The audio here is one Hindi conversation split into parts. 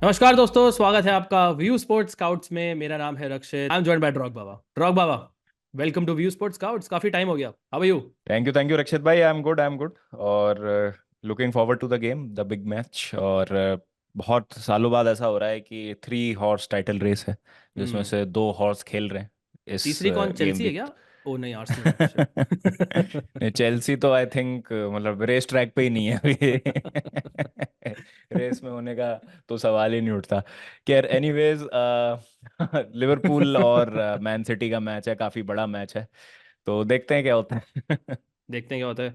नमस्कार दोस्तों, स्वागत है आपका व्यू स्पोर्ट्स स्काउट्स में। मेरा नाम है Rakshit. I am joined by ड्रॉग बाबा। Welcome to view sports scouts. काफी टाइम हो गया। How are you? Thank you Rakshit भाई। I am good. और looking forward to the game, the big match. और बहुत सालों बाद ऐसा हो रहा है कि 3 हॉर्स टाइटल रेस है, जिसमें हम्म। से 2 हॉर्स खेल रहे हैं इस तीसरी कौन, गेम चेल्सी है वीक। क्या? ओ नहीं, आर्सेनल है शायद। नहीं, चेल्सी तो आई थिंक मतलब रेस ट्रैक पे ही नहीं है अभी। रेस में होने का तो सवाल ही नहीं उठता। खैर एनीवेज, लिवरपूल और मैन सिटी का मैच है, काफी बड़ा मैच है, तो देखते हैं क्या होता है। देखते हैं क्या होता है।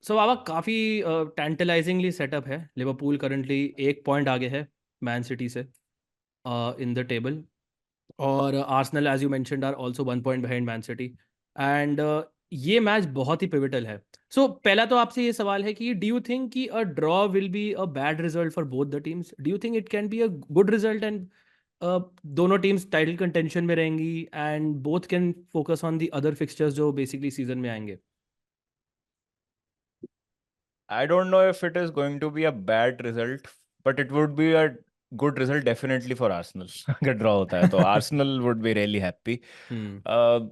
सो बाबा, काफी टैंटलाइजिंगली सेटअप है। लिवरपूल करंटली 1 पॉइंट आगे है मैन सिटी से इन द टेबल। और Arsenal, as you mentioned, are also 1 point behind Man City. And ये मैच बहुत ही पिविटल है। सो पहला तो आपसे ये सवाल है कि डू यू थिंक कि a draw will be a bad result for both the teams? Do you think it can be a good result and दोनों टीम्स टाइटल कंटेंशन में रहेंगी and both can focus on the other fixtures जो बेसिकली सीजन में आएंगे? I don't know if it is going to be a bad result, but it would be a good result definitely for Arsenal। अगर ड्रॉ होता है तो Arsenal would be really happy. Hmm.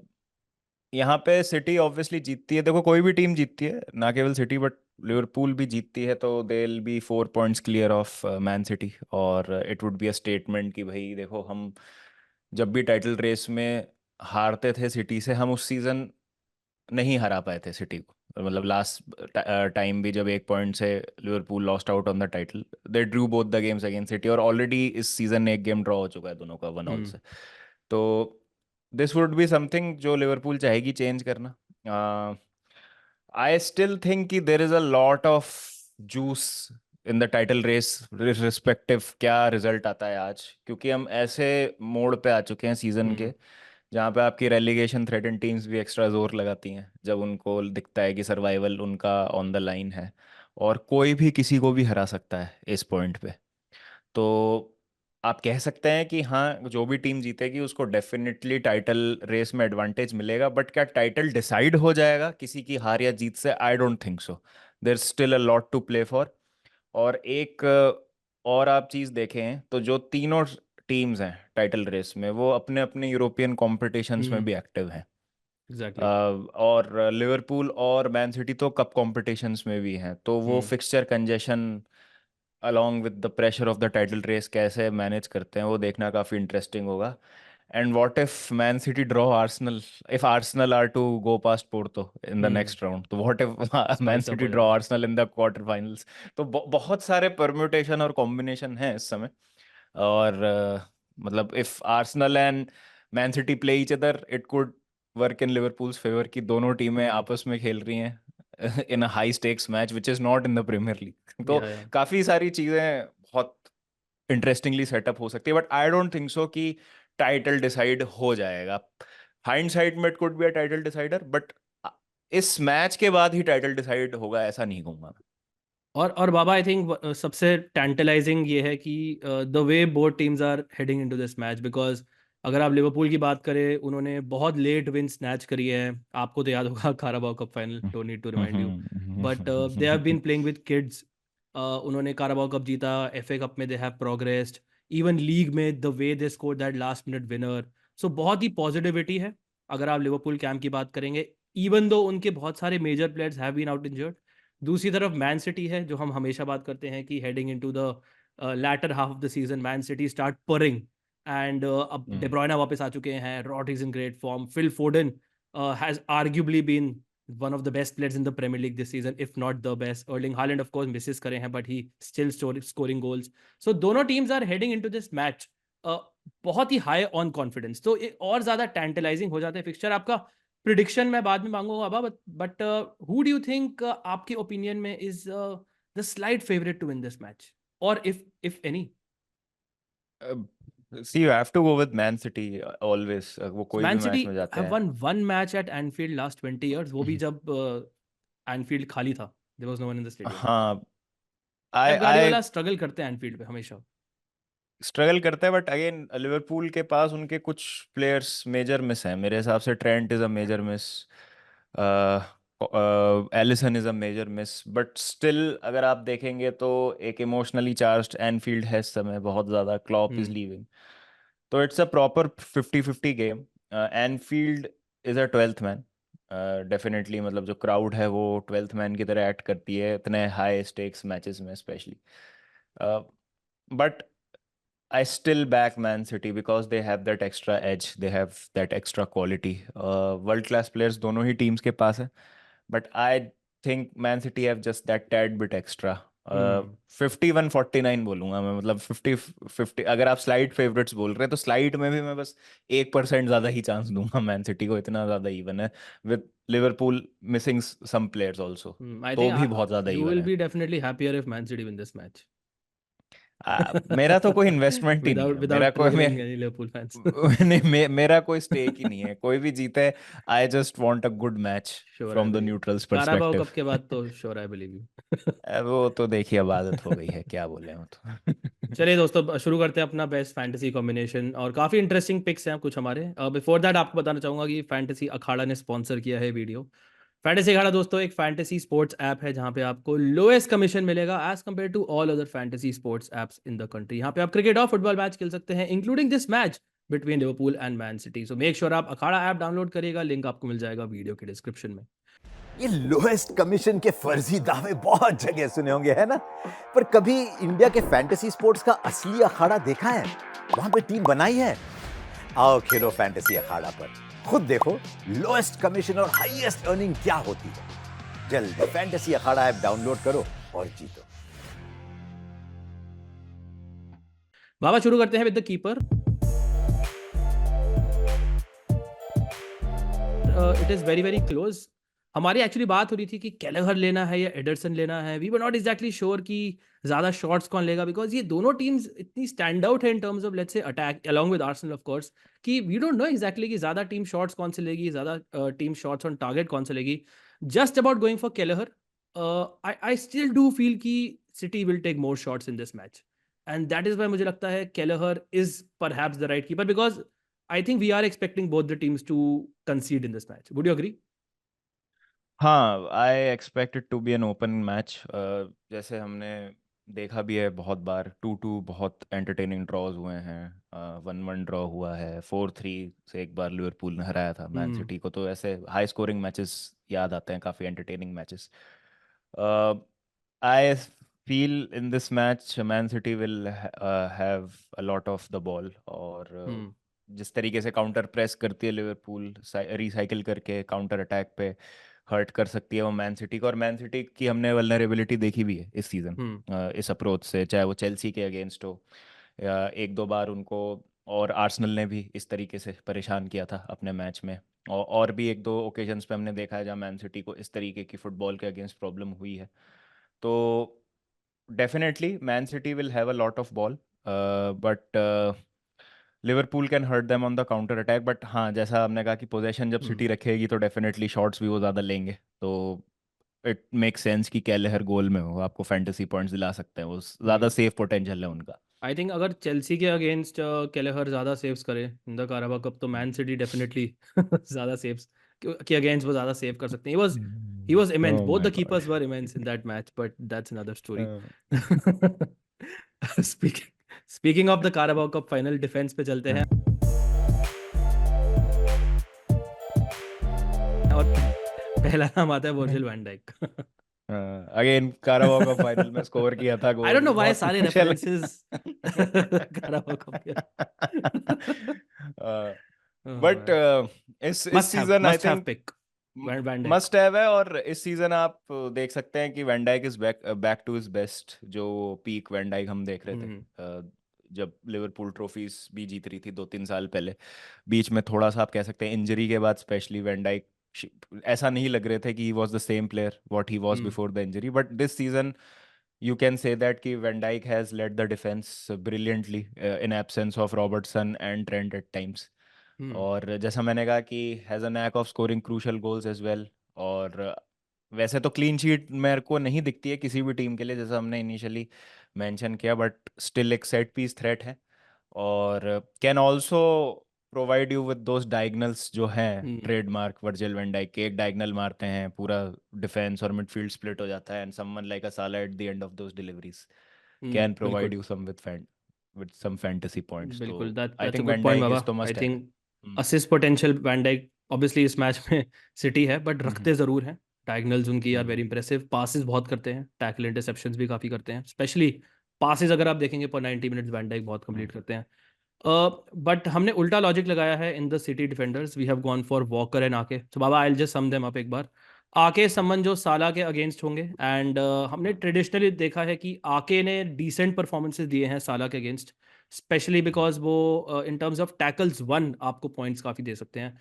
यहाँ पे सिटी ऑब्वियसली जीतती है, देखो कोई भी टीम जीतती है, ना केवल सिटी बट लिवरपूल भी जीतती है, तो they will be 4 points clear of Man City. और it would be a statement कि भाई देखो, हम जब भी टाइटल रेस में हारते थे सिटी से, हम उस सीजन नहीं हरा पाए थे सिटी को। मतलब लास्ट टाइम भी जब 1 पॉइंट से Liverpool lost out on the title, they drew both the games against City, और ऑलरेडी इस सीजन एक गेम ड्रॉ हो चुका है दोनों का 1-1 हम्म। से। तो दिस वुड बी समथिंग जो लिवरपूल चाहेगी चेंज करना। आई स्टिल थिंक कि there is a lot of juice in the title race, respective क्या रिजल्ट आता है आज, क्योंकि हम ऐसे मोड़ पे आ चुके हैं सीजन हम्म। के जहाँ पे आपकी रेलीगेशन थ्रेटन टीम्स भी एक्स्ट्रा जोर लगाती हैं जब उनको दिखता है कि सर्वाइवल उनका ऑन द लाइन है, और कोई भी किसी को भी हरा सकता है इस पॉइंट पे। तो आप कह सकते हैं कि हाँ, जो भी टीम जीतेगी उसको डेफिनेटली टाइटल रेस में एडवांटेज मिलेगा, बट क्या टाइटल डिसाइड हो जाएगा किसी की हार या जीत से? I don't think so. There still a lot to play for. और एक और आप चीज़ देखें तो जो तीनों टीम्स हैं टाइटल रेस में, वो अपने अपने यूरोपियन कॉम्पिटिशन्स में हम्म। भी एक्टिव हैं। एग्जैक्टली। और लिवरपूल और मैन सिटी तो कप कॉम्पिटिशन्स में भी हैं, तो वो hmm. Fixture congestion along with the pressure of the title race कैसे मैनेज करते हैं, वो देखना काफ़ी इंटरेस्टिंग होगा। And what if Man City draw Arsenal, if Arsenal are to go past Porto in the hmm. Next round, तो what if man spice up city हो ड्रॉ जाएगा। Arsenal in the quarter finals? तो बहुत सारे परम्यूटेशन और कॉम्बिनेशन हैं इस समय। और मतलब if Arsenal and Man City play each other, it could work in Liverpool's favour कि दोनों टीमें हम्म। आपस में खेल रही हैं in a high stakes match which is not in the Premier League. तो या काफी सारी चीजें बहुत इंटरेस्टिंगली सेटअप हो सकती है, बट आई डोंट थिंक सो कि टाइटल डिसाइड हो जाएगा। हाइंडसाइड में it could be a title decider, but इस मैच के बाद ही टाइटल डिसाइड होगा ऐसा नहीं कहूंगा मैं। और बाबा, आई थिंक सबसे टैंटलाइजिंग ये है कि the way both teams are heading into this match, because अगर आप लिवरपूल की बात करें, उन्होंने बहुत लेट विन स्नैच करी है। आपको तो याद होगा Carabao Cup final, don't need to remind you. But they have been playing with kids. उन्होंने काराबाओ कप जीता, एफए कप में they have progressed, even league में the way they score that last minute winner. So बहुत ही पॉजिटिविटी है अगर आप लिवरपूल कैंप की बात करेंगे, इवन दो उनके बहुत सारे major players have been out injured. दूसरी तरफ मैन सिटी है, जो हम हमेशा बात करते हैं कि heading into the latter half of the season Man City start purring. And अब डेब्रॉयना वापस आ चुके हैं, Rodrigues in great form, Phil Foden has arguably been one of the best players in the Premier League this season, if not the best. Erling Haaland of course misses करे हैं, but he still scoring goals. So दोनों teams are heading into this match बहुत ही हाई ऑन कॉन्फिडेंस। तो और ज्यादा टैंटलाइजिंग हो जाता है फिक्सचर। आपका प्रिडिक्शन मैं बाद में मांगूंगा अब, but who do you think, आपके ओपिनियन में, is the slight favourite to win this match, और if any? See you have to go with Man City always, वो कोई भी मैन सिटी मैच में जाते हैव हैं। One one match at Anfield last 20 years, वो भी जब एनफील्ड खाली था, there was no one in the stadium. हाँ, I Pep I Guardiola struggle करते हैं एनफील्ड पे हमेशा। स्ट्रगल करते हैं, बट अगेन लिवरपूल के पास उनके कुछ प्लेयर्स मेजर मिस हैं मेरे हिसाब से। Trent is a major miss. Alisson is a major miss, but still अगर आप देखेंगे तो एक इमोशनली चार्ज्ड एनफील्ड है इस समय बहुत ज़्यादा, क्लॉप इज हम्म। लीविंग, तो it's a proper 50-50 game. Enfield is a twelfth man definitely, मतलब जो क्राउड है वो ट्वेल्थ मैन की तरह एक्ट करती है इतने हाई स्टेक्स मैचेस में specially. But I still back Man City because they have that extra edge, they have that extra quality. World class players दोनों ही teams के पास है, but I think Man City have just that tad bit extra. हम्म। 51-49 बोलूंगा मैं, मतलब 50-50। अगर आप स्लाइड फेवरेट्स बोल रहे हैं तो स्लाइड में भी मैं बस 1% ज़्यादा ही चांस दूंगा मैन सिटी को, इतना ज़्यादा इवन है, with Liverpool missing some players also, I तो थिंक भी बहुत ज़्यादा यू इवन विल है। Be definitely happier if Man City win this match. मेरा तो कोई इन्वेस्टमेंट ही नहीं विदाउट है, मेरा विदाउट कोई ट्रिगरिंग एनी लिवरपूल फैंस। नहीं, मेरा कोई स्टेक ही नहीं है, कोई भी जीते। I just want a good match sure I from the believe. Neutrals Carabao perspective. Cup के बाद तो श्योर आई बिलीव यू। वो तो देखिए अब आदत हो गई है, क्या बोले वो तो। चलिए दोस्तों, शुरू करते हैं अपना बेस्ट फैंटेसी कॉम्बिनेशन, और काफ़ी इंटरेस्टिंग पिक्स हैं कुछ हमारे। बिफोर दैट आपको बताना चाहूंगा कि फैंटेसी अखाड़ा ने स्पॉन्सर किया है वीडियो। फैंटेसी अखाड़ा दोस्तों एक फैंटेसी स्पोर्ट्स ऐप है जहां पे आपको लोएस्ट कमीशन मिलेगा as compared to all other fantasy sports apps in the country. यहाँ पे आप क्रिकेट और फुटबॉल मैच खेल सकते हैं, including this match between Liverpool and Man City. So make sure आप अखाड़ा ऐप डाउनलोड करिएगा, लिंक आपको मिल जाएगा वीडियो के डिस्क्रिप्शन में। ये लोएस्ट कमीशन के फर्जी दावे बहुत जगह सुने होंगे, है ना? पर कभी इंडिया के फैंटेसी स्पोर्ट्स का असली अखाड़ा देखा है? वहां पे टीम बनाई है? आओ खेलो फैंटेसी अखाड़ा पर, खुद देखो लोएस्ट कमीशन और हाईएस्ट अर्निंग क्या होती है। जल्द फैंटेसी अखाड़ा ऐप डाउनलोड करो और जीतो। बाबा शुरू करते हैं with the keeper. It is very very close. हमारी एक्चुअली बात हो रही थी कि कैलेगर लेना है या एडरसन लेना है। We were not exactly sure कि ज़्यादा शॉट्स कौन लेगा, बिकॉज ये दोनों टीम्स इतनी स्टैंड आउट है इन terms of let's say attack along with Arsenal of course, कि वी डोंट नो एग्जैक्टली कि ज़्यादा टीम शॉट्स कौन से लेगी, ज़्यादा टीम शॉट्स ऑन टारगेट कौन से लेगी। Just about going for Kelleher. I still do feel कि City will take more shots in this match, and that is why मुझे लगता है Kelleher is perhaps the right keeper, because I think we are expecting both the teams to concede in this match. Would you agree? हाँ, I expect it to be an open match. जैसे हमने देखा भी है बहुत बार, 2-2 बहुत एंटरटेनिंग ड्रॉज हुए हैं, 1-1 ड्रॉ हुआ है, 4-3 से एक बार लिवरपूल ने हराया था मैन Hmm. सिटी को, तो ऐसे हाई स्कोरिंग मैचेस याद आते हैं, काफ़ी entertaining matches. I feel in this match man City will have a lot of the ball, और Hmm. जिस तरीके से काउंटर प्रेस करती है लिवरपूल, रिसाइकिल करके काउंटर अटैक पे हर्ट कर सकती है वो मैन सिटी को। और मैन सिटी की हमने वल्नरेबिलिटी देखी भी है इस सीज़न, Hmm. इस अप्रोच से, चाहे वो चेल्सी के अगेंस्ट हो या एक दो बार उनको, और आर्सेनल ने भी इस तरीके से परेशान किया था अपने मैच में, और भी एक दो ओकेजन्स पे हमने देखा है जहाँ मैन सिटी को इस तरीके की फुटबॉल के अगेंस्ट प्रॉब्लम हुई है। तो definitely Man City will have a lot of ball, but Liverpool can hurt them on the counter attack. But हाँ, जैसा आपने कहा कि पोजेशन जब Hmm. सिटी रखेगी तो डेफिनेटली शॉट्स भी वो ज़्यादा लेंगे, तो इट मेक सेंस कि कैलेहर गोल में हो, आपको फैंटेसी पॉइंट्स दिला सकते हैं, वो ज़्यादा Hmm. सेफ पोटेंशियल है उनका। आई थिंक अगर चेल्सी के अगेंस्ट केलेहर ज़्यादा सेव्स करे इन द काराबा कप, तो मैन सिटी डेफिनेटली ज़्यादा सेव्स के अगेंस्ट वो ज़्यादा सेव कर सकते हैं। He was immense, oh both my the God. Keepers were immense in that match, but that's another story. Speaking speaking of the Carabao Cup final, defence पे चलते हैं, और पहला नाम आता है Virgil van Dyke. Again Carabao का फाइनल में स्कोर किया था I don't goal, know why बहुत सारे चल। रेफरेंसेस काराबाओ कप के। बट इस must have season I must have think pick Van Dijk. Must have है, और इस सीजन आप देख सकते हैं कि Van Dijk is back to his best, जो पीक वैन डाइक हम देख रहे थे, हम्म। जब लिवरपूल ट्रॉफीज भी जीत रही थी 2-3 साल पहले। बीच में थोड़ा सा आप कह सकते हैं इंजरी के बाद स्पेशली वैन डाइक ऐसा नहीं लग रहे थे कि he was the same player what he was hmm. Before the injury, but this season you can say that कि Van Dijk has led the defense brilliantly in absence of Robertson and Trent at times. Hmm. और जैसा मैंने कहा कि has a knack of scoring crucial goals as well. और वैसे तो क्लीन शीट मेरे को नहीं दिखती है किसी भी टीम के लिए, जैसा हमने इनिशियली मेंशन किया, बट स्टिल एक सेट पीस थ्रेट है, और can also provide you with those diagonals जो हैं हम्म, ट्रेडमार्क वर्जिल वैन डाइक के, एक डायगनल मारते हैं पूरा डिफेंस और मिडफील्ड स्प्लिट हो जाता है, and someone like a Salah at the end of those deliveries can provide बिल्कुल you some with some fantasy points. तो बिल्कुल, I that's a think good Van point Dijk बाबा। इज तो I must have. Think assist potential Van Dijk obviously इस मैच में सिटी है, बट हम्म रखते ज़रूर हैं। डायगनल्स उनकी यार हम्म वेरी इंप्रेसिव, पासेस बहुत करते हैं, टैकल इंटरसेप्शंस भी काफ़ी करते हैं, स्पेशली पासेस अगर आप देखेंगे पर 90 मिनट्स वैन डाइक बहुत कंप्लीट करते हैं। बट हमने उल्टा लॉजिक लगाया है in the City defenders, we have gone for Walker and Ake. तो बाबा I will just sum them up एक बार। आके समन जो साला के अगेंस्ट होंगे, एंड हमने ट्रेडिशनली देखा है कि आके ने डिसेंट परफॉर्मेंसेस दिए हैं साला के अगेंस्ट, स्पेशली बिकॉज वो इन टर्म्स ऑफ टैकल्स वन आपको पॉइंट्स काफ़ी दे सकते हैं।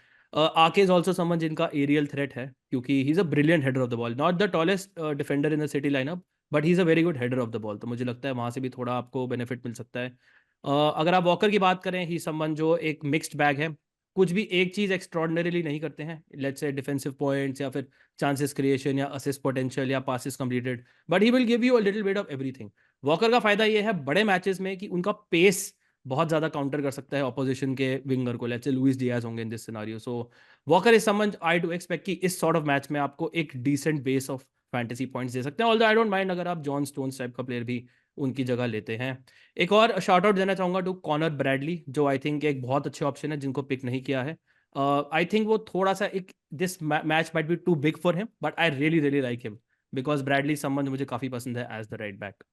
आके इज ऑल्सो समन जिनका एरियल थ्रेट है, क्योंकि he is a brilliant header of the ball, not the tallest defender in the city lineup, but he is a very good header of the ball. तो मुझे लगता है वहाँ से भी थोड़ा आपको बेनिफिट मिल सकता है। अगर आप वॉकर की बात करें, ही समवन जो एक मिक्स्ड बैग है, कुछ भी एक चीज़ एक्स्ट्रॉर्डनरीली नहीं करते हैं, लेट्स से डिफेंसिव पॉइंट्स या फिर चांसेस क्रिएशन या असिस्ट पोटेंशियल या passes completed, but he will give you a little bit of everything. Walker का फायदा ये है बड़े मैचेस में कि उनका पेस बहुत ज़्यादा काउंटर कर सकता है ऑपोजिशन के विंगर को, लेट्स से लुइस डियाज होंगे in this scenario. So Walker is someone I do expect कि इस सॉर्ट ऑफ मैच में आपको एक decent base of fantasy points दे सकते हैं, ऑल्दो आई डोंट माइंड अगर आप जॉन स्टोन्स टाइप का प्लेयर भी उनकी जगह लेते हैं। एक और शॉर्ट आउट देना चाहूंगा टू कॉनर ब्रैडली, जो आई थिंक एक बहुत अच्छे ऑप्शन है जिनको पिक नहीं किया है। आई थिंक वो थोड़ा सा एक this match might be too big for him, but I really really like him because Bradley संबंध मुझे काफ़ी पसंद है as the right back.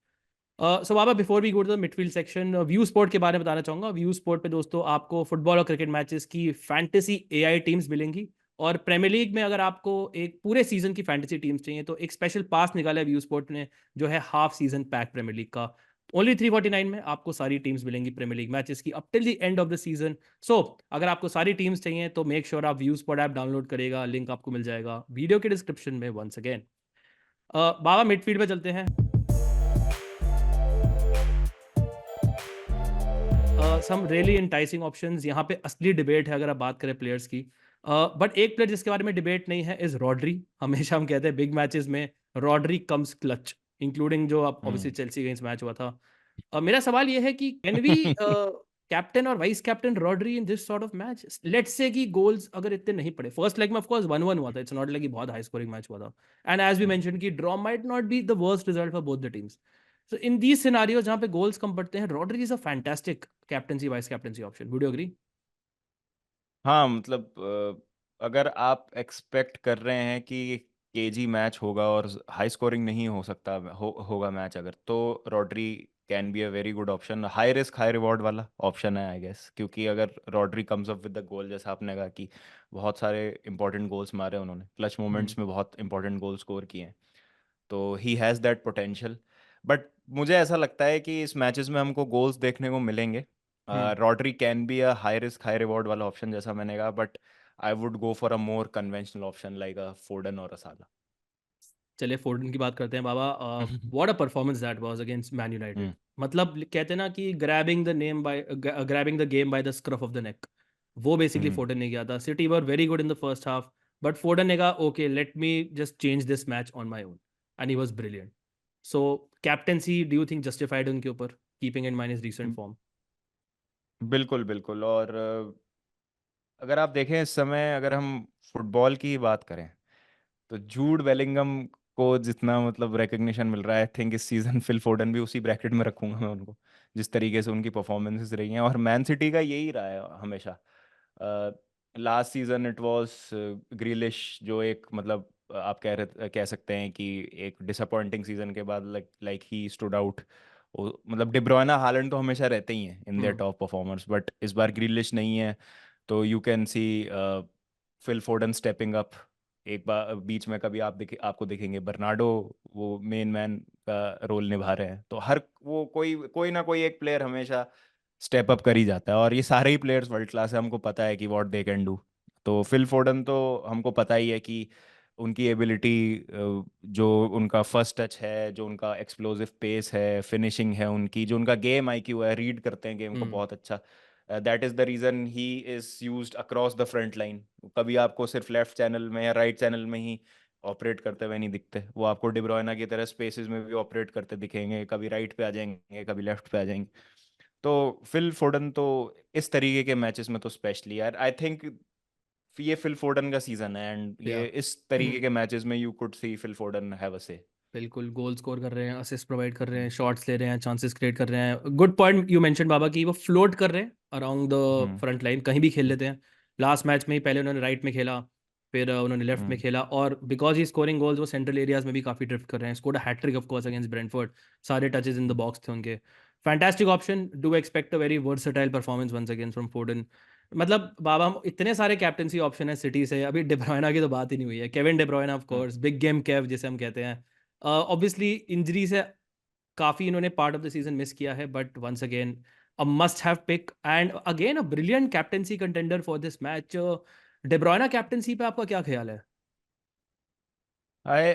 So Baba before we go to the midfield section, View Sport के बारे में बताना चाहूंगा। व्यू स्पोर्ट पे दोस्तों आपको फुटबॉल और क्रिकेट मैचेस की फैंटेसी एआई टीम्स मिलेंगी, और प्रीमियर लीग में अगर आपको एक पूरे सीजन की फैंटेसी टीम्स चाहिए तो एक स्पेशल पास निकाला है व्यू स्पोर्ट ने, जो है half season pack Premier League का। ओनली 349 में आपको सारी टीम्स मिलेंगी प्रीमियर लीग मैचेस की up till the end of the season. So अगर आपको सारी टीम्स चाहिए तो मेक श्योर आप व्यू स्पोर्ट ऐप डाउनलोड करेगा, लिंक आपको मिल जाएगा वीडियो के डिस्क्रिप्शन में वंस अगेन। बाबा मिडफील्ड पे चलते हैं। सम रियली इंटाइसिंग ऑप्शंस, यहाँ पे असली डिबेट है अगर आप बात करें प्लेयर्स की। बट एक प्लेयर जिसके बारे में डिबेट नहीं है इज रॉड्री। हमेशा हम कहते हैं बिग मैचेस में रॉड्री कम्स क्लच, इंक्लूडिंग जो आप ऑब्वियसली हम्म चेल्सी अगेंस्ट मैच हुआ था। मेरा सवाल ये है कि कैन वी कैप्टन और vice captain Rodri in this sort of match, let's say कि गोल्स अगर इतने नहीं पड़े, फर्स्ट लेग में ऑफ कोर्स 1-1 हुआ था, इट्स नॉट लाइक कि बहुत हाई स्कोरिंग मैच हुआ था, एंड एज वी मेंशन कि draw might not be the worst result for both the teams. So in these scenarios जहाँ पे गोल्स कम पड़ते हैं, Rodri is a fantastic captaincy vice captaincy option. Would you agree? हाँ मतलब अगर आप एक्सपेक्ट कर रहे हैं कि केजी मैच होगा और हाई स्कोरिंग नहीं हो सकता होगा मैच, अगर तो Rodri can be a very good option, high risk high reward वाला ऑप्शन है आई गेस, क्योंकि अगर Rodri comes up with the goal, जैसा आपने कहा कि बहुत सारे इंपॉर्टेंट गोल्स मारे उन्होंने, क्लच हम्म मोमेंट्स में बहुत इंपॉर्टेंट गोल स्कोर किए हैं, तो he has that potential. But मुझे ऐसा लगता है कि इस मैचेस में हमको गोल्स देखने को मिलेंगे। Hmm Rodri can be a high risk high reward वाला ऑप्शन जैसा मैंने कहा, but I would go for a more conventional option like a Foden और अ साला। चलिए फोर्डन की बात करते हैं बाबा। What a performance that was against Man United. Hmm मतलब कहते हैं ना कि grabbing the name by grabbing the game by the scruff of the neck, वो बेसिकली हम्म फोर्डन ने किया था। City were very good in the first half, but फोर्डन ने कहा okay let me just change this match on my own, and he was brilliant. So captaincy do you think justified उनके ऊपर, keeping in mind his recent form? बिल्कुल बिल्कुल। और अगर आप देखें इस समय, अगर हम फुटबॉल की बात करें, तो जूड बेलिंगम को जितना मतलब रिकग्निशन मिल रहा है, आई थिंक इस सीजन फिल फोर्डन भी उसी ब्रैकेट में रखूंगा मैं उनको, जिस तरीके से उनकी परफॉर्मेंसेस रही हैं। और मैन सिटी का यही रहा है हमेशा। लास्ट सीजन इट वाज ग्रिलिश, जो एक मतलब आप कह सकते हैं कि एक डिसअपॉइंटिंग सीजन के बाद like like he stood out. मतलब डिब्रोयना हालैंड तो हमेशा रहते ही हैं in their hmm top performers, but इस बार ग्रिलिश नहीं है, तो you can see Phil Foden stepping up. एक बार बीच में कभी आपको दिखेंगे बर्नार्डो, वो मेन मैन का रोल निभा रहे हैं, तो हर वो कोई कोई ना कोई एक प्लेयर हमेशा स्टेप अप कर ही जाता है, और ये सारे ही प्लेयर्स वर्ल्ड क्लास है, हमको पता है कि व्हाट दे कैन डू। तो फिल फोर्डन तो हमको पता ही है कि उनकी एबिलिटी, जो उनका फर्स्ट टच है, जो उनका एक्सप्लोसिव पेस है, फिनिशिंग है उनकी, जो उनका गेम आईक्यू है, रीड करते हैं गेम को हम्म बहुत अच्छा। That is the reason he is used across the front line. कभी आपको सिर्फ लेफ्ट चैनल में या राइट चैनल में ही ऑपरेट करते हुए नहीं दिखते, वो आपको डिब्रोयना की तरह स्पेसेस में भी ऑपरेट करते दिखेंगे, कभी राइट पे आ जाएंगे कभी लेफ्ट पे आ जाएंगे। तो फिल फोडन तो इस तरीके के मैचेस में तो स्पेशली यार आई थिंक ये फिल फोडन का सीजन है एंड या ये इस तरीके के मैचेस में you could see Phil Foden have a से। बिल्कुल, गोल स्कोर कर रहे हैं, असिस्ट प्रोवाइड कर रहे हैं, शॉट्स ले रहे हैं, चांसेस क्रिएट कर रहे हैं। गुड पॉइंट यू मेंशन बाबा कि वो फ्लोट कर रहे हैं around the hmm front line, कहीं भी खेल लेते हैं। लास्ट मैच में ही पहले उन्होंने राइट में खेला, फिर उन्होंने लेफ्ट में हम्म खेला, और बिकॉज ही स्कोरिंग गोल्स वो सेंट्रल एरियाज में भी काफ़ी ड्रिफ्ट कर रहे हैं। Scored hattrick of course against Brentford, सारे टचेस इन द बॉक्स थे उनके। Fantastic option, do expect a very versatile performance once again from Foden. मतलब बाबा, हम इतने सारे कैप्टनसी ऑप्शन है सिटी से, अभी डिब्रोयना की तो बात ही नहीं हुई है। Kevin De Bruyne of course, big game Kev जिसे हम कहते हैं। ऑब्वियसली इंजरी से काफ़ी इन्होंने part of the season miss किया है, but once again a must have pick and again a brilliant captaincy contender for this match. De Bruyne captaincy पे आपका क्या ख्याल है? आई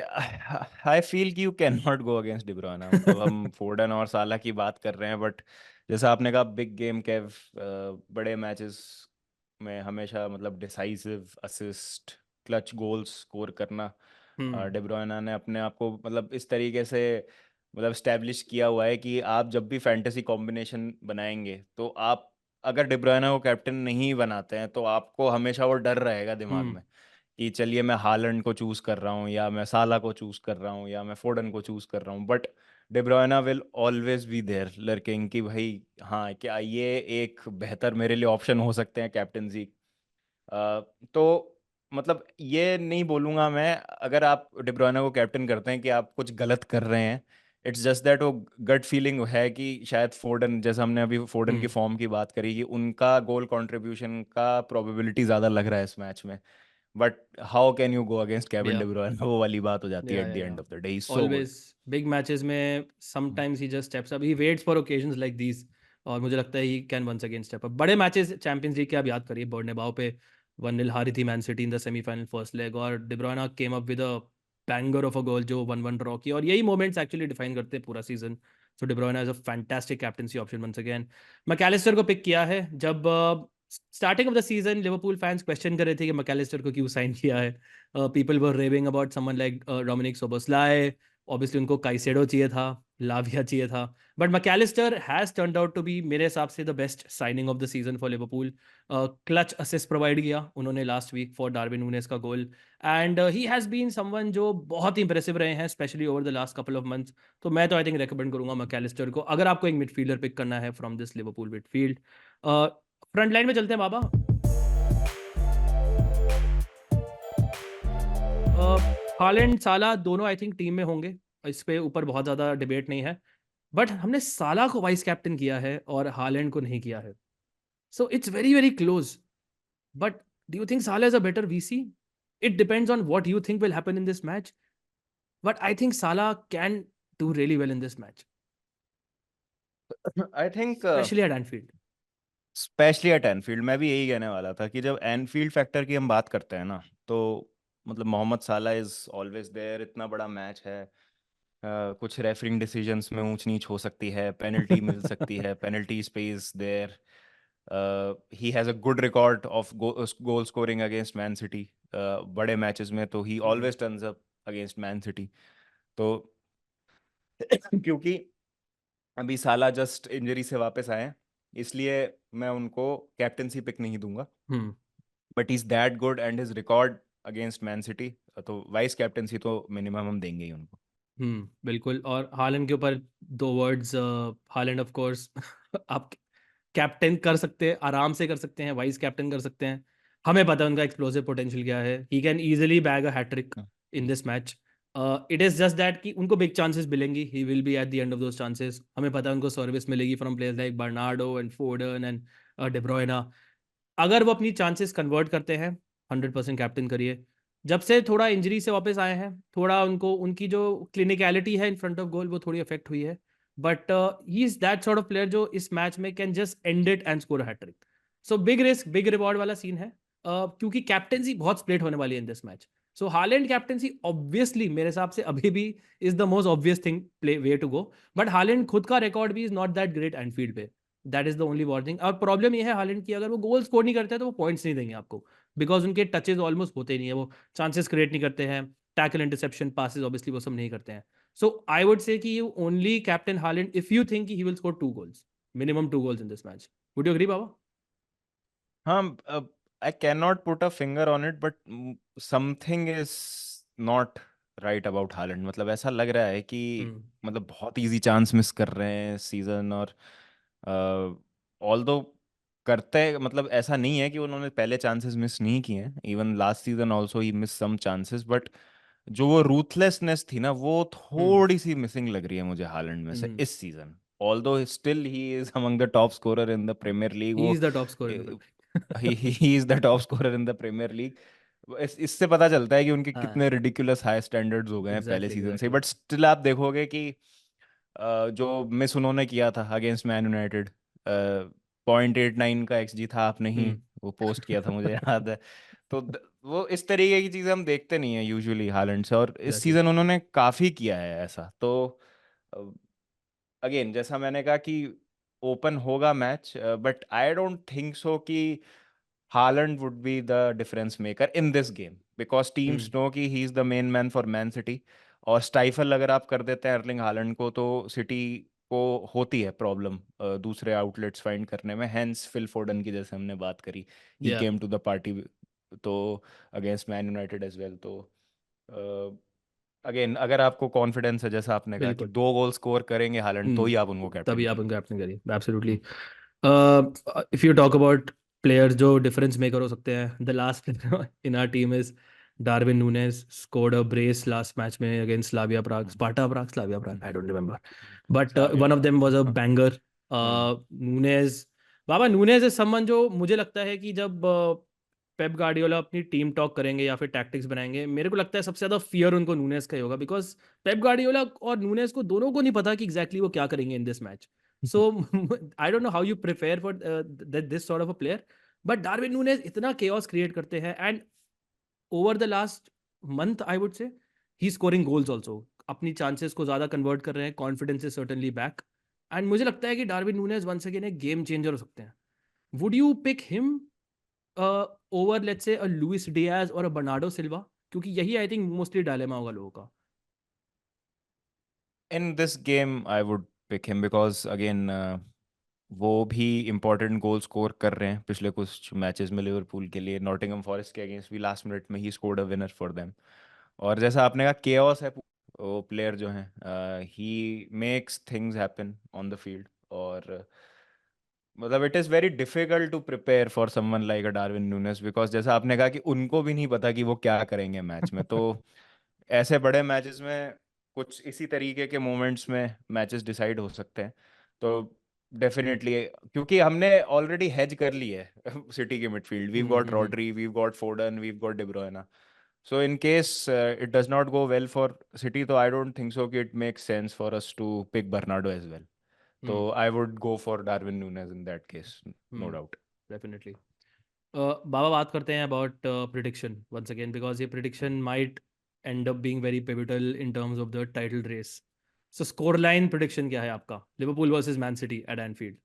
आई फील कि you can not go against De Bruyne. मतलब हम फोर्डन और साला की बात कर रहे हैं बट जैसा आपने कहा बिग गेम केव, बड़े मैचेस में हमेशा मतलब decisive assist clutch goals score करना। हम्म। डिब्रोयना ने अपने आप को मतलब इस तरीके से मतलब स्टैब्लिश किया हुआ है कि आप जब भी फैंटेसी कॉम्बिनेशन बनाएंगे तो आप अगर डिब्रोयना को कैप्टन नहीं बनाते हैं तो आपको हमेशा वो डर रहेगा दिमाग हम्म। में कि चलिए मैं हालैंड को चूज कर रहा हूँ या मैं साला को चूज कर रहा हूँ या मैं फोर्डन को चूज कर रहा हूँ but De Bruyne will always be there lurking कि भाई हाँ क्या ये एक बेहतर मेरे लिए ऑप्शन हो सकते हैं कैप्टनसी। तो मतलब ये नहीं बोलूंगा मैं अगर आप डिब्रोयना को कैप्टन करते हैं कि आप कुछ गलत कर रहे हैं। इट्स जस्ट दैट वो गट फीलिंग है कि शायद फोर्डन, जैसे हमने अभी फोर्डन की हम्म। फॉर्म की बात करी कि उनका गोल कंट्रीब्यूशन का प्रोबेबिलिटी ज़्यादा लग रहा है इस मैच में। But how can you go against Kevin या डी ब्रुयने, वो वाली बात हो जाती है एट द या end of the day. Is so good. Always big matches में sometimes he just steps up, he waits for occasions like these, और मुझे लगता है he can once again step up. बड़े मैचेस चैंपियंस लीग के आप याद करिए, बर्नबाओ पे 1-0 हारी थी Man city in the semifinal first leg, और De Bruyne came up with a banger of a goal जो 1-1 ड्रॉ की, और यही मोमेंट्स एक्चुअली डिफाइन करते हैं पूरा सीजन। So De Bruyne is a fantastic captaincy option once again. Mac Allister को पिक किया है। जब starting of the season Liverpool fans question कर रहे थे कि मैकैलिस्टर को क्यों साइन किया है, people were raving about someone like Dominik Szoboszlai. Obviously उनको काइसेडो चाहिए था, लाविया चाहिए था, but Mac Allister has turned out to be मेरे हिसाब से the best signing of the season for Liverpool. Clutch assist provide किया उन्होंने last week for Darwin Nunez का goal, and he has been someone जो बहुत ही इंप्रेसिव रहे हैं specially over the last couple of months. तो मैं तो आई थिंक रेकमेंड करूंगा मैकैलिस्टर को अगर आपको एक मिडफील्डर पिक करना है from this Liverpool midfield. Front line में चलते हैं बाबा। हालैंड साला दोनों आई थिंक टीम में होंगे, इस पे ऊपर बहुत ज़्यादा डिबेट नहीं है, बट हमने साला को वाइस कैप्टन किया है और हालैंड को नहीं किया है। So it's very very close, but do you think Salah is a better VC? It depends on what you think will happen in this match, but I think Salah can do really well in this match, I think specially at Anfield. Specially at Anfield मैं भी यही कहने वाला था कि जब एनफील्ड फैक्टर की हम बात करते हैं ना तो मतलब मोहम्मद साला इज ऑलवेज देयर। इतना बड़ा मैच है, कुछ रेफरिंग डिसीजंस में ऊंच नीच हो सकती है, पेनल्टी मिल सकती है, penalty space there. He has a good record of goal scoring against Man City बड़े मैचेस में, तो he always turns up against Man City. तो क्योंकि अभी साला जस्ट इंजरी से वापस आए हैं इसलिए मैं उनको कैप्टनसी पिक नहीं दूंगा, hmm. But is that good and his record against Man City तो वाइस कैप्टनसी तो मिनिमम हम देंगे ही उनको। बिल्कुल। और हालैंड के ऊपर दो वर्ड्स, हालैंड ऑफ कोर्स आप कैप्टन कर सकते हैं, आराम से कर सकते हैं, वाइस कैप्टन कर सकते हैं। हमें पता है उनका एक्सप्लोसिव पोटेंशियल क्या है, he can easily bag a hattrick in this match. It is just that कि उनको बिग चांसेस मिलेंगी, he will be at the end of those chances. हमें पता है उनको सर्विस मिलेगी from players like Bernardo and Foden and De Bruyne. अगर वो अपनी चांसेस कन्वर्ट करते हैं, 100% कैप्टन करिए। जब से थोड़ा इंजरी से वापस आए हैं, थोड़ा उनको उनकी जो क्लिनिकलिटी है इन फ्रंट ऑफ गोल वो थोड़ी अफेक्ट हुई है, but he is that sort of player जो इस मैच में can just end it and score hattrick. So big risk big reward वाला सीन है, क्योंकि कैप्टेंसी बहुत स्प्लिट होने वाली है in this match. So Haaland captaincy obviously मेरे हिसाब से अभी भी is the most obvious thing play way to go, but Haaland खुद का रिकॉर्ड भी is not that great Anfield पे। That is the only warning. और प्रॉब्लम ये है हालैंड की, अगर वो गोल स्कोर नहीं करते हैं तो वो पॉइंट्स नहीं देंगे आपको, बिकॉज उनके टचेज ऑलमोस्ट होते ही नहीं है, वो चांसेस क्रिएट नहीं करते हैं, टैकल इंटरसेप्शन पासेस ऑब्वियसली वो सब नहीं करते हैं। सो आई वुड से कि you only captain Holland if you think he will score 2 goals minimum 2 goals in this match. Would you agree, Baba? हाँ, I cannot put a finger on it, but something is not right about Haaland. मतलब ऐसा लग रहा है कि Hmm. मतलब बहुत इजी चांस मिस कर रहे हैं सीजन। और ऑल्दो करते मतलब ऐसा नहीं है कि उन्होंने पहले चांसेस मिस नहीं किए हैं, even last season also he miss some chances, but जो वो रूथलेसनेस थी ना, वो Hmm. थोड़ी सी मिसिंग लग रही है मुझे हालैंड में से Hmm. इस season. Although still he is among the top scorer in the Premier League. He वो is the top scorer in the Premier he is the top scorer in the Premier League. इससे पता चलता है कि उनके हाँ, कितने रिडिकुलस हाई स्टैंडर्ड्स हो गए हैं पहले exactly, सीजन से। exactly. बट स्टिल आप देखोगे कि जो मिस उन्होंने किया था अगेंस्ट मैन यूनाइटेड, 0.89 का एक्सजी था, आपने ही Hmm. वो पोस्ट किया था मुझे याद है। तो वो इस तरीके की चीज़ें हम देखते नहीं है यूजुअली हालैंड से, और इस Exactly. सीजन उन्होंने काफ़ी किया है ऐसा। तो अगेन जैसा मैंने कहा कि ओपन होगा match, but I don't think सो कि Haaland would be the difference maker in this game because teams Hmm. know कि he is the main man for Man City। और स्टाइफल अगर आप कर देते हैं अर्लिंग हालैंड को, तो सिटी को होती है प्रॉब्लम दूसरे आउटलेट्स फाइंड करने में। हेंस फिल फोर्डन की जैसे हमने बात करी, he Yeah, came to the party तो against Man United as well. तो अगेन अगर आपको कॉन्फिडेंस है, जैसा आपने कहा कि बिल्कुल। 2 गोल स्कोर करेंगे हालैंड, तो ही आप उनको कैप्टन तभी आप करिए। उनको कैप्टन करिए, absolutely. If you talk about players जो डिफरेंस मेकर हो सकते हैं, the last in our team is Darwin Nunez. Scored a brace last match में against Slavia Prague, Sparta Prague, Slavia Prague, I don't remember, but Slavia one of Prague. Them was a banger. Hmm. Nunez, बाबा नूनेज इज समवन जो मुझे लगता है कि जब पेप गार्डियोला अपनी टीम टॉक करेंगे या फिर टैक्टिक्स बनाएंगे, मेरे को लगता है सबसे ज्यादा फियर उनको नूनेज का ही होगा, बिकॉज पेप गार्डियोला और नूनेज को दोनों को नहीं पता कि एग्जैक्टली वो क्या करेंगे in this match. So I don't know how you prepare for this sort of a player, but Darwin Nunez इतना केओस क्रिएट करते हैं, and over the last month I would say he scoring goals also, अपनी चांसेस को ज्यादा कन्वर्ट कर रहे हैं, confidence is certainly back, and मुझे लगता है कि डार्विन नूनेज वंस अगेन एक गेम चेंजर हो सकते हैं। Would you pick him over let's say a Luis Diaz और अ बर्नार्डो सिल्वा? क्योंकि यही आई थिंक मोस्टली डायलेमा होगा लोगों का। In this game I would pick him because again वो भी इम्पोर्टेंट गोल स्कोर कर रहे हैं पिछले कुछ मैचेस में लिवरपूल के लिए। नॉटिंघम फॉरेस्ट के अगेंस्ट भी लास्ट मिनट में he scored a winner for them. और जैसा आपने कहा केओस है वो प्लेयर जो है, he makes things happen on the field. और मतलब it is very difficult to prepare for someone like a Darwin Nunez, because जैसा आपने कहा कि उनको भी नहीं पता कि वो क्या करेंगे मैच में। तो ऐसे बड़े मैचेस में कुछ इसी तरीके के मोमेंट्स में मैचेस डिसाइड हो सकते हैं। तो डेफिनेटली, क्योंकि हमने ऑलरेडी हेज कर ली है सिटी के midfield, we got hmm. Rodri, we got Foden, we got De Bruyne। So in case it does not go well for City, तो I don't think so कि it makes sense for us to pick Bernardo as well. So hmm. I would go for Darwin Núñez in that case, no doubt. Definitely. बाबा, बात करते हैं about prediction once again, because ये prediction might end up being very pivotal in terms of the title race. So score line prediction क्या है आपका, Liverpool versus Man City at Anfield?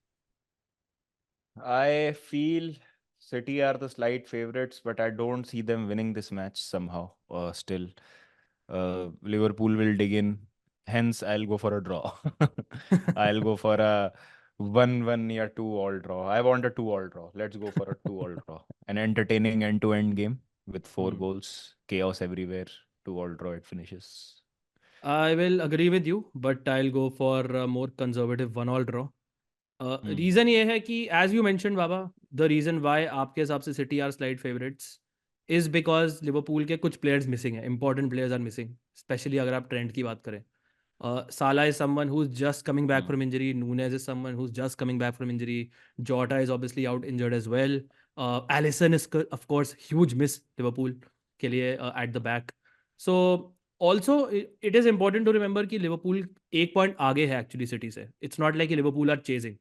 I feel City are the slight favorites, but I don't see them winning this match somehow. Still, Liverpool will dig in. Hence, I'll go for a draw. I'll go for a 1-1 or 2-all draw. I want a 2-all draw. Let's go for a 2-all draw. An entertaining end-to-end game with 4 goals, chaos everywhere. 2-all draw it finishes. I will agree with you, but I'll go for a more conservative 1-all draw. Hmm. Reason ये है कि as you mention Baba, the reason why आपके हिसाब से City are slide favourites is because Liverpool के कुछ प्लेयर्स मिसिंग हैं, important players are missing, specially अगर आप ट्रेंड की बात करें। Salah is someone who's just coming back Hmm. from injury. Nunes is someone who's just coming back from injury. Jota is obviously out injured as well. Alisson is, of course, huge miss Liverpool के लिए at the back. So also it is important to remember कि Liverpool एक पॉइंट आगे है एक्चुअली सिटी से. It's not like Liverpool are chasing.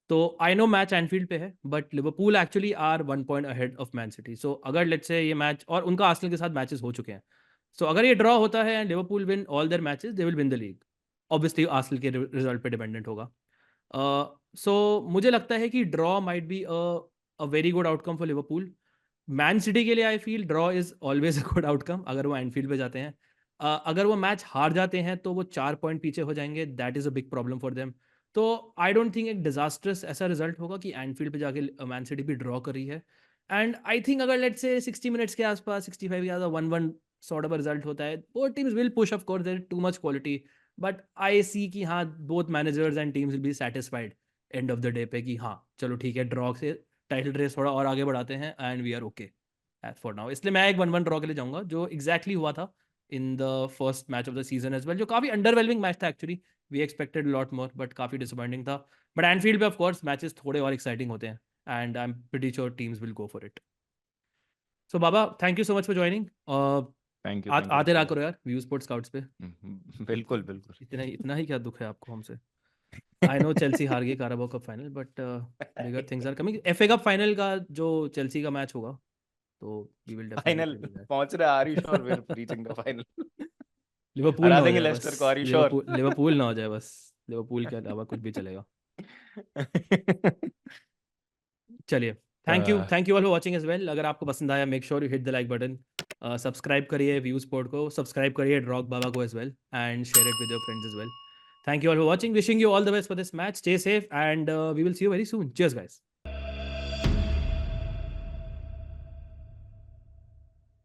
तो आई नो मैच एनफील्ड पे है, but Liverpool actually are 1 point ahead of Man City. So अगर लेट्स से ये मैच, और उनका आर्सेनल के साथ मैचेस हो चुके हैं, सो अगर ये ड्रॉ होता है and Liverpool win all their matches, they will win the league. Obviously Arsenal के रिजल्ट पे डिपेंडेंट होगा। सो मुझे लगता है कि draw might be a very good outcome for Liverpool. Man City के लिए I feel draw is always a good outcome अगर वो एनफील्ड पे जाते हैं। अगर वो मैच हार जाते हैं तो वो 4 पॉइंट पीछे हो जाएंगे, that is a big problem for them. तो आई डोंट थिंक एक डिजास्ट्रस ऐसा रिजल्ट होगा कि एनफील्ड पे जाके मैन सिटी भी ड्रॉ कर रही है। एंड आई थिंक अगर लेट्स से 60 मिनट्स के आसपास 65 के आसपास 1-1 सॉर्ट ऑफ रिजल्ट होता है, both teams will push, of course there too much quality, but I see कि हाँ both managers and teams will be satisfied end of the day पे कि हाँ चलो ठीक है, ड्रॉ से टाइटल रेस थोड़ा और आगे बढ़ाते हैं and we are okay as for now. इसलिए मैं एक 1-1 ड्रॉ के लिए जाऊंगा, जो एग्जैक्टली हुआ था in the first match of the season as well, जो काफ़ी अंडरवेलमिंग मैच था actually. We expected lot more but काफ़ी डिसअपॉइंटिंग था। बट एनफील्ड पे ऑफ कोर्स मैचेस थोड़े और एक्साइटिंग होते हैं and I am pretty sure teams will go for it. So Baba, thank you so much for joining. Thank you आते रहा करो यार व्यू स्पोर्ट्स स्काउट्स पे। बिल्कुल बिल्कुल। इतना ही क्या दुख है आपको हमसे? आई नो चेल्सी हार गई Carabao Cup final, but bigger things are coming. FA Cup final का जो चेल्सी का मैच होगा, तो वी विल फाइनल डेफिनेटली पहुंच रहा है, are you sure we are reaching the final? Liverpool हरा ना हो देंगे जाए बस, लेस्टर को, आर यू श्योर? लिवरपूल ना हो जाए बस, लिवरपूल के अलावा कुछ भी चलेगा। चलिए, thank you all for watching as well. अगर आपको पसंद आया, make sure you hit the like button, subscribe करिए व्यू स्पोर्ट को, सब्सक्राइब करिए ड्रॉग बाबा को as well, and share it with your friends as well. Thank you all for watching, wishing you all the best for this match, stay safe and we will see you very soon. Cheers guys.